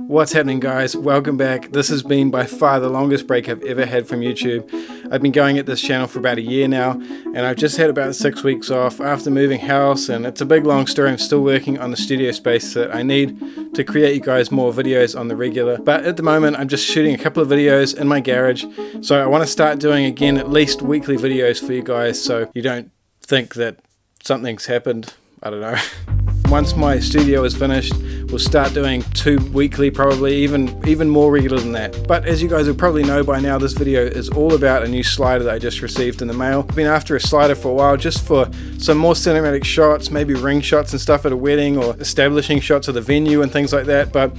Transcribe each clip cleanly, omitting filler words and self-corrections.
What's happening, guys? Welcome back. This has been by far the longest break I've ever had from YouTube. I've been going at this channel for about a year now, and I've just had about 6 weeks off after moving house, and it's a big long story. I'm still working on the studio space that I need to create you guys more videos on the regular, but at the moment I'm just shooting a couple of videos in my garage, so I want to start doing again at least weekly videos for you guys so you don't think that something's happened. I don't know. Once my studio is finished, we'll start doing 2 weekly, probably even more regular than that. But as you guys will probably know by now, this video is all about a new slider that I just received in the mail. I've been after a slider for a while just for some more cinematic shots, maybe ring shots and stuff at a wedding, or establishing shots of the venue and things like that. But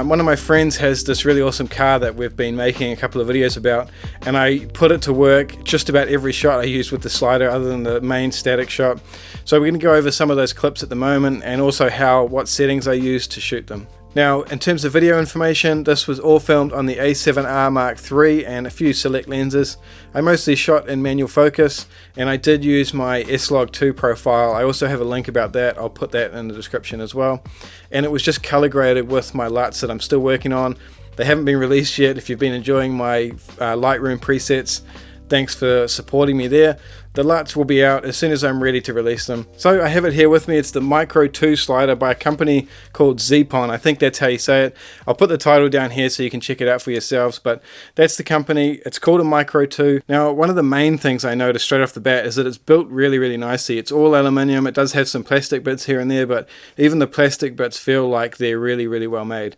one of my friends has this really awesome car that we've been making a couple of videos about, and I put it to work just about every shot I used with the slider other than the main static shot. So we're going to go over some of those clips at the moment, and also what settings I used to shoot them. Now, in terms of video information, this was all filmed on the A7R Mark III and a few select lenses. I mostly shot in manual focus, and I did use my S-Log2 profile. I also have a link about that. I'll put that in the description as well. And it was just color graded with my LUTs that I'm still working on. They haven't been released yet. If you've been enjoying my Lightroom presets, thanks for supporting me there. The LUTs will be out as soon as I'm ready to release them. So I have it here with me. It's the Micro 2 slider by a company called Zeapon. I think that's how you say it. I'll put the title down here so you can check it out for yourselves, but that's the company. It's called a Micro 2. Now, one of the main things I noticed straight off the bat is that it's built really nicely. It's all aluminium. It does have some plastic bits here and there, but even the plastic bits feel like they're really well made.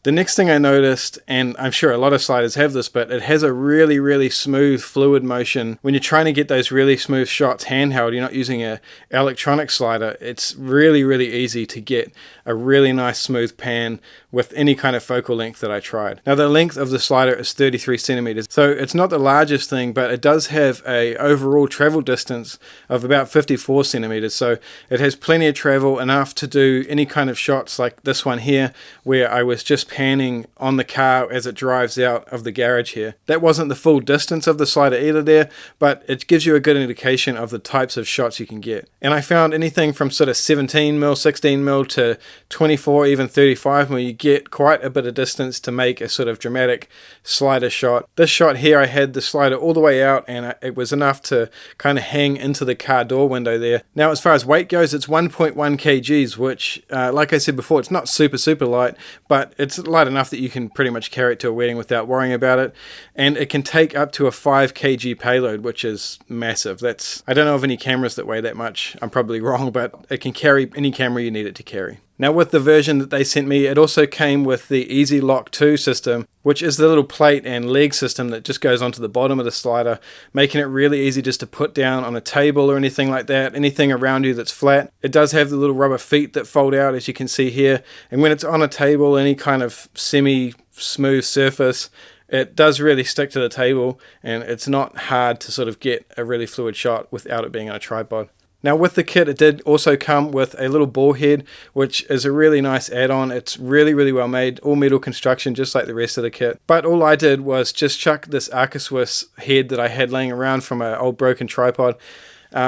The next thing I noticed, and I'm sure a lot of sliders have this, but it has a really smooth fluid motion. When you're trying to get those really smooth shots handheld, you're not using an electronic slider, it's really easy to get a really nice smooth pan with any kind of focal length that I tried. Now, the length of the slider is 33 centimeters, so it's not the largest thing, but it does have a overall travel distance of about 54 centimeters, so it has plenty of travel, enough to do any kind of shots like this one here, where I was just panning on the car as it drives out of the garage here. That wasn't the full distance of the slider either there, but it gives you a good indication of the types of shots you can get. And I found anything from sort of 17mm, 16mm to 24, even 35mm, you get quite a bit of distance to make a sort of dramatic slider shot. This shot here, I had the slider all the way out, and it was enough to kind of hang into the car door window there. Now, as far as weight goes, it's 1.1 kgs, which, like I said before, it's not super light, but it's light enough that you can pretty much carry it to a wedding without worrying about it. And it can take up to a 5 kg payload, which is massive. I don't know of any cameras that weigh that much. I'm probably wrong, but it can carry any camera you need it to carry. Now, with the version that they sent me, it also came with the Easy Lock 2 system, which is the little plate and leg system that just goes onto the bottom of the slider, making it really easy just to put down on a table or anything like that, anything around you that's flat. It does have the little rubber feet that fold out, as you can see here, and when it's on a table, any kind of semi-smooth surface, it does really stick to the table, and it's not hard to sort of get a really fluid shot without it being on a tripod. Now, with the kit, it did also come with a little ball head, which is a really nice add-on. It's really well made, all metal construction, just like the rest of the kit. But all I did was just chuck this Arca Swiss head that I had laying around from an old broken tripod,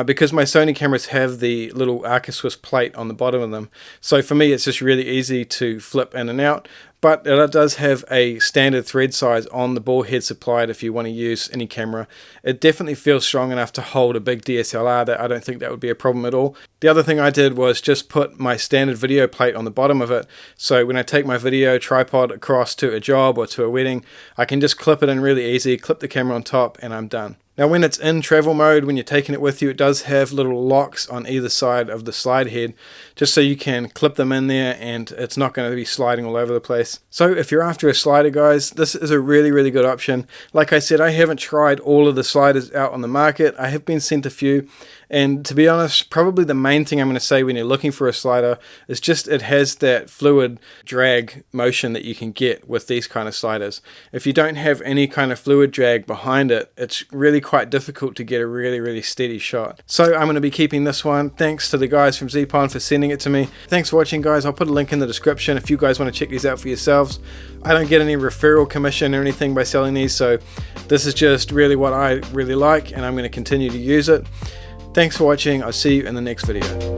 because my Sony cameras have the little Arca Swiss plate on the bottom of them. So for me, it's just really easy to flip in and out. But it does have a standard thread size on the ball head supplied if you want to use any camera. It definitely feels strong enough to hold a big DSLR. That I don't think that would be a problem at all. The other thing I did was just put my standard video plate on the bottom of it. So when I take my video tripod across to a job or to a wedding, I can just clip it in really easy, clip the camera on top, and I'm done. Now, when it's in travel mode, when you're taking it with you, it does have little locks on either side of the slide head, just so you can clip them in there and it's not going to be sliding all over the place. So if you're after a slider, guys, this is a really good option. Like I said, I haven't tried all of the sliders out on the market. I have been sent a few, and to be honest, probably the main thing I'm going to say when you're looking for a slider is just it has that fluid drag motion that you can get with these kind of sliders. If you don't have any kind of fluid drag behind it, it's really quite difficult to get a really steady shot. So I'm going to be keeping this one. Thanks to the guys from Zeapon for sending it to me. Thanks for watching, guys. I'll put a link in the description if you guys want to check these out for yourselves. I don't get any referral commission or anything by selling these, so this is just really what I really like, and I'm going to continue to use it. Thanks for watching. I'll see you in the next video.